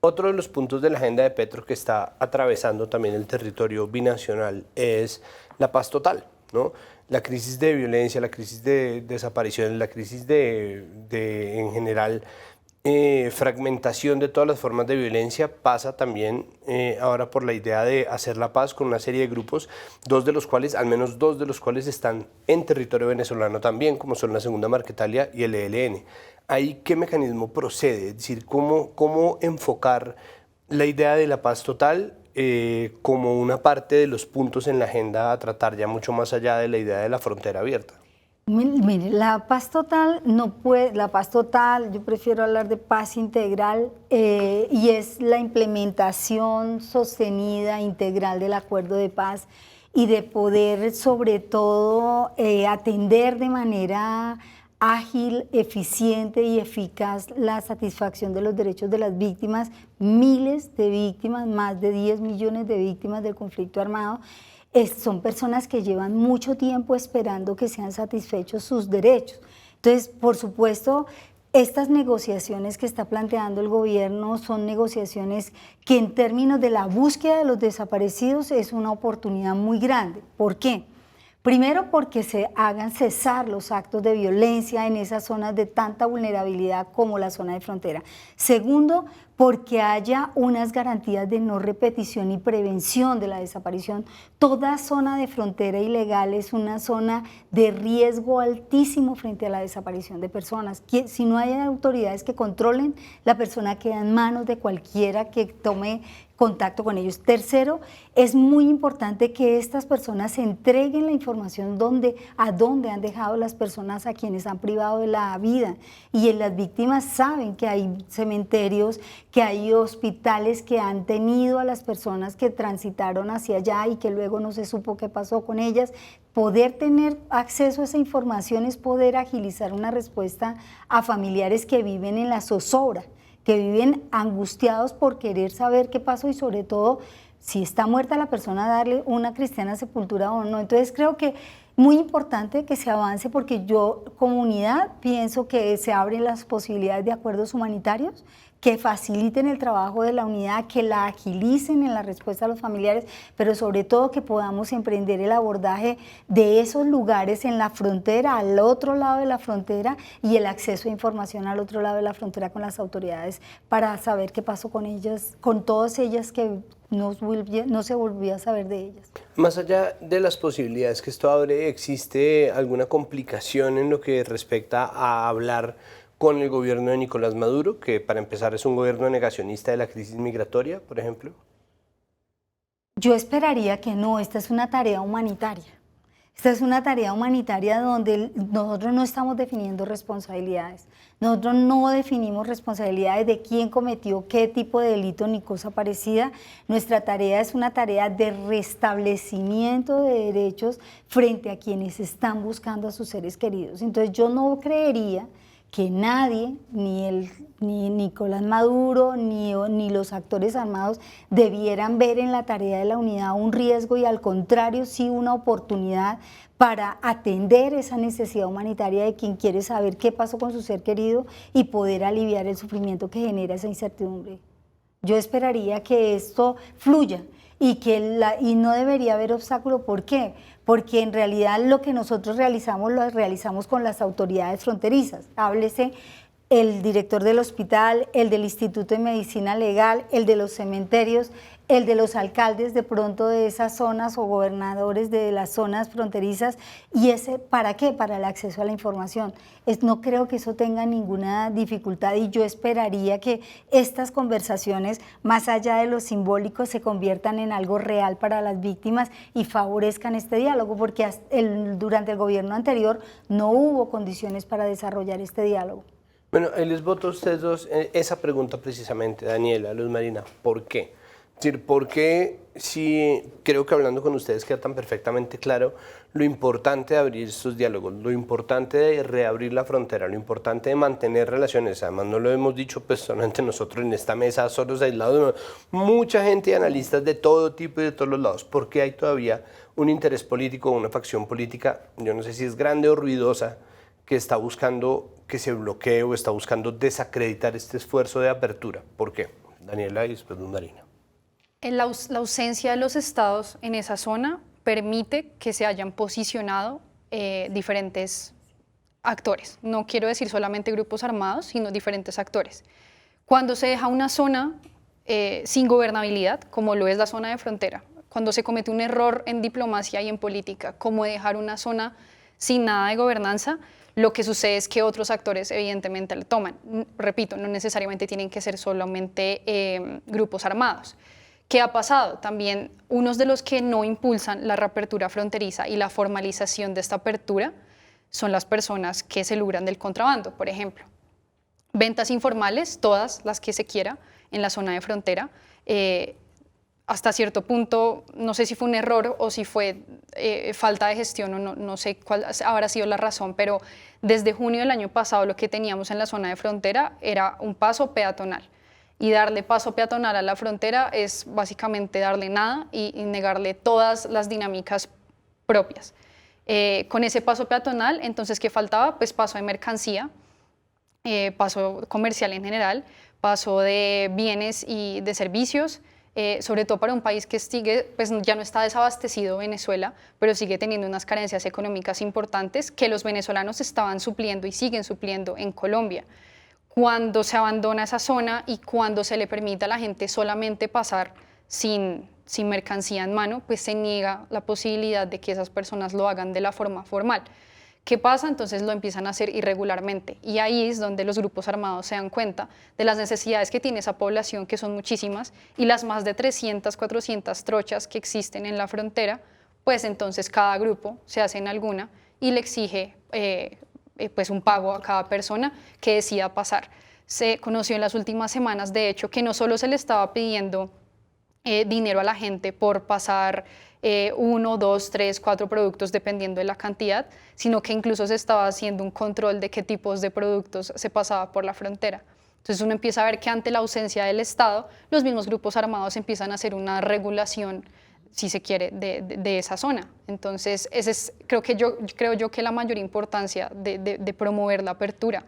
Otro de los puntos de la agenda de Petro que está atravesando también el territorio binacional es la paz total, ¿no? La crisis de violencia, la crisis de desapariciones, la crisis en general, fragmentación de todas las formas de violencia pasa también ahora por la idea de hacer la paz con una serie de grupos, al menos dos de los cuales están en territorio venezolano también, como son la Segunda Marquetalia y el ELN. ¿Ahí qué mecanismo procede? Es decir, ¿cómo enfocar la idea de la paz total como una parte de los puntos en la agenda a tratar ya mucho más allá de la idea de la frontera abierta? Mire, la paz total no puede, la paz total, yo prefiero hablar de paz integral y es la implementación sostenida, integral del acuerdo de paz y de poder sobre todo atender de manera ágil, eficiente y eficaz la satisfacción de los derechos de las víctimas, miles de víctimas, más de 10 millones de víctimas del conflicto armado. Son personas que llevan mucho tiempo esperando que sean satisfechos sus derechos. Entonces, por supuesto, estas negociaciones que está planteando el gobierno son negociaciones que en términos de la búsqueda de los desaparecidos es una oportunidad muy grande. ¿Por qué? Primero, porque se hagan cesar los actos de violencia en esas zonas de tanta vulnerabilidad como la zona de frontera. Segundo, porque haya unas garantías de no repetición y prevención de la desaparición. Toda zona de frontera ilegal es una zona de riesgo altísimo frente a la desaparición de personas. Si no hay autoridades que controlen, la persona queda en manos de cualquiera que tome contacto con ellos. Tercero, es muy importante que estas personas entreguen la información a dónde han dejado las personas a quienes han privado de la vida. Y las víctimas saben que hay cementerios, que hay hospitales que han tenido a las personas que transitaron hacia allá y que luego no se supo qué pasó con ellas. Poder tener acceso a esa información es poder agilizar una respuesta a familiares que viven en la zozobra, que viven angustiados por querer saber qué pasó y sobre todo si está muerta la persona darle una cristiana sepultura o no. Entonces creo que muy importante que se avance porque yo como unidad pienso que se abren las posibilidades de acuerdos humanitarios que faciliten el trabajo de la unidad, que la agilicen en la respuesta a los familiares, pero sobre todo que podamos emprender el abordaje de esos lugares en la frontera, al otro lado de la frontera y el acceso a información al otro lado de la frontera con las autoridades para saber qué pasó con ellas, con todas ellas que no se volvía a saber de ellas. Más allá de las posibilidades que esto abre, ¿existe alguna complicación en lo que respecta a hablar con el gobierno de Nicolás Maduro, que para empezar es un gobierno negacionista de la crisis migratoria, por ejemplo? Yo esperaría que no, esta es una tarea humanitaria. Esta es una tarea humanitaria donde nosotros no estamos definiendo responsabilidades. Nosotros no definimos responsabilidades de quién cometió qué tipo de delito ni cosa parecida. Nuestra tarea es una tarea de restablecimiento de derechos frente a quienes están buscando a sus seres queridos. Entonces yo no creería que nadie, ni Nicolás Maduro, ni los actores armados debieran ver en la tarea de la unidad un riesgo y al contrario sí una oportunidad para atender esa necesidad humanitaria de quien quiere saber qué pasó con su ser querido y poder aliviar el sufrimiento que genera esa incertidumbre. Yo esperaría que esto fluya y no debería haber obstáculo. ¿Por qué? Porque en realidad lo que nosotros realizamos lo realizamos con las autoridades fronterizas. Háblese el director del hospital, el del Instituto de Medicina Legal, el de los cementerios, el de los alcaldes de pronto de esas zonas o gobernadores de las zonas fronterizas. ¿Y ese para qué? Para el acceso a la información. No creo que eso tenga ninguna dificultad y yo esperaría que estas conversaciones, más allá de lo simbólico, se conviertan en algo real para las víctimas y favorezcan este diálogo, porque durante el gobierno anterior no hubo condiciones para desarrollar este diálogo. Bueno, ahí les voto a ustedes dos esa pregunta precisamente, Daniela, Luz Marina, ¿por qué? Es decir, ¿por qué si creo que hablando con ustedes queda tan perfectamente claro lo importante de abrir estos diálogos, lo importante de reabrir la frontera, lo importante de mantener relaciones? Además no lo hemos dicho pues solamente nosotros en esta mesa, solos aislados, mucha gente y analistas de todo tipo y de todos los lados. ¿Por qué hay todavía un interés político, una facción política, yo no sé si es grande o ruidosa, que está buscando que se bloquee o está buscando desacreditar este esfuerzo de apertura? ¿Por qué? Daniela y después Marina. La ausencia de los estados en esa zona permite que se hayan posicionado diferentes actores. No quiero decir solamente grupos armados, sino diferentes actores. Cuando se deja una zona sin gobernabilidad, como lo es la zona de frontera, cuando se comete un error en diplomacia y en política, como dejar una zona sin nada de gobernanza, lo que sucede es que otros actores evidentemente la toman. Repito, no necesariamente tienen que ser solamente grupos armados. ¿Qué ha pasado? También unos de los que no impulsan la reapertura fronteriza y la formalización de esta apertura son las personas que se lucran del contrabando, por ejemplo. Ventas informales, todas las que se quiera en la zona de frontera, hasta cierto punto, no sé si fue un error o si fue falta de gestión o no sé cuál habrá sido la razón, pero desde junio del año pasado lo que teníamos en la zona de frontera era un paso peatonal. Y darle paso peatonal a la frontera es básicamente darle nada y negarle todas las dinámicas propias. Con ese paso peatonal, entonces, ¿qué faltaba? Pues paso de mercancía, paso comercial en general, paso de bienes y de servicios, sobre todo para un país que sigue, pues ya no está desabastecido Venezuela, pero sigue teniendo unas carencias económicas importantes que los venezolanos estaban supliendo y siguen supliendo en Colombia. Cuando se abandona esa zona y cuando se le permite a la gente solamente pasar sin mercancía en mano, pues se niega la posibilidad de que esas personas lo hagan de la forma formal. ¿Qué pasa? Entonces lo empiezan a hacer irregularmente y ahí es donde los grupos armados se dan cuenta de las necesidades que tiene esa población, que son muchísimas, y las más de 300, 400 trochas que existen en la frontera, pues entonces cada grupo se hace en alguna y le exige pues un pago a cada persona que decida pasar. Se conoció en las últimas semanas, de hecho, que no solo se le estaba pidiendo dinero a la gente por pasar 1, 2, 3, 4 productos dependiendo de la cantidad, sino que incluso se estaba haciendo un control de qué tipos de productos se pasaba por la frontera. Entonces uno empieza a ver que ante la ausencia del Estado, los mismos grupos armados empiezan a hacer una regulación, si se quiere, de esa zona. Entonces ese es, creo yo que la mayor importancia de promover la apertura,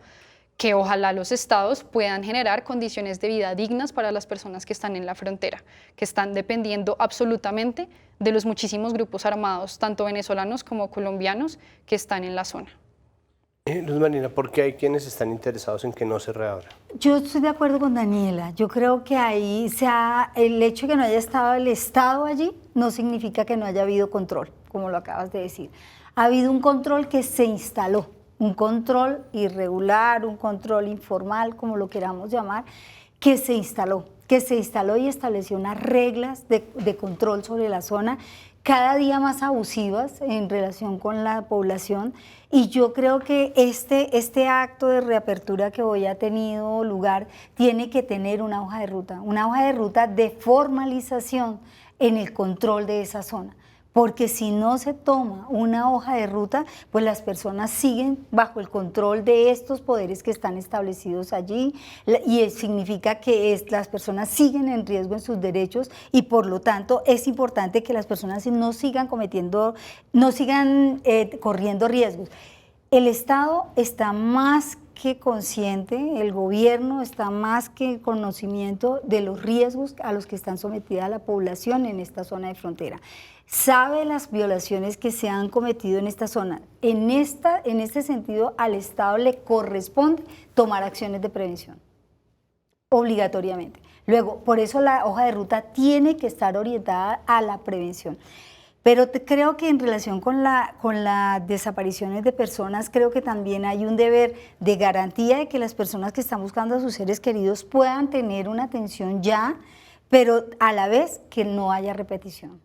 que ojalá los estados puedan generar condiciones de vida dignas para las personas que están en la frontera, que están dependiendo absolutamente de los muchísimos grupos armados, tanto venezolanos como colombianos, que están en la zona. Luz Marina, ¿por qué hay quienes están interesados en que no se reabra? Yo estoy de acuerdo con Daniela. Yo creo que ahí el hecho de que no haya estado el Estado allí no significa que no haya habido control, como lo acabas de decir. Ha habido un control que se instaló, un control irregular, un control informal, como lo queramos llamar, que se instaló y estableció unas reglas de control sobre la zona cada día más abusivas en relación con la población, y yo creo que este acto de reapertura que hoy ha tenido lugar tiene que tener una hoja de ruta de formalización en el control de esa zona. Porque si no se toma una hoja de ruta, pues las personas siguen bajo el control de estos poderes que están establecidos allí, y significa que las personas siguen en riesgo en sus derechos, y por lo tanto es importante que las personas no sigan corriendo riesgos. El Estado está más que consciente, el gobierno está más que conocimiento de los riesgos a los que están sometida la población en esta zona de frontera. Sabe las violaciones que se han cometido en esta zona. En este sentido, al Estado le corresponde tomar acciones de prevención, obligatoriamente. Luego, por eso la hoja de ruta tiene que estar orientada a la prevención. Pero creo que en relación con las desapariciones de personas, creo que también hay un deber de garantía de que las personas que están buscando a sus seres queridos puedan tener una atención ya, pero a la vez que no haya repetición.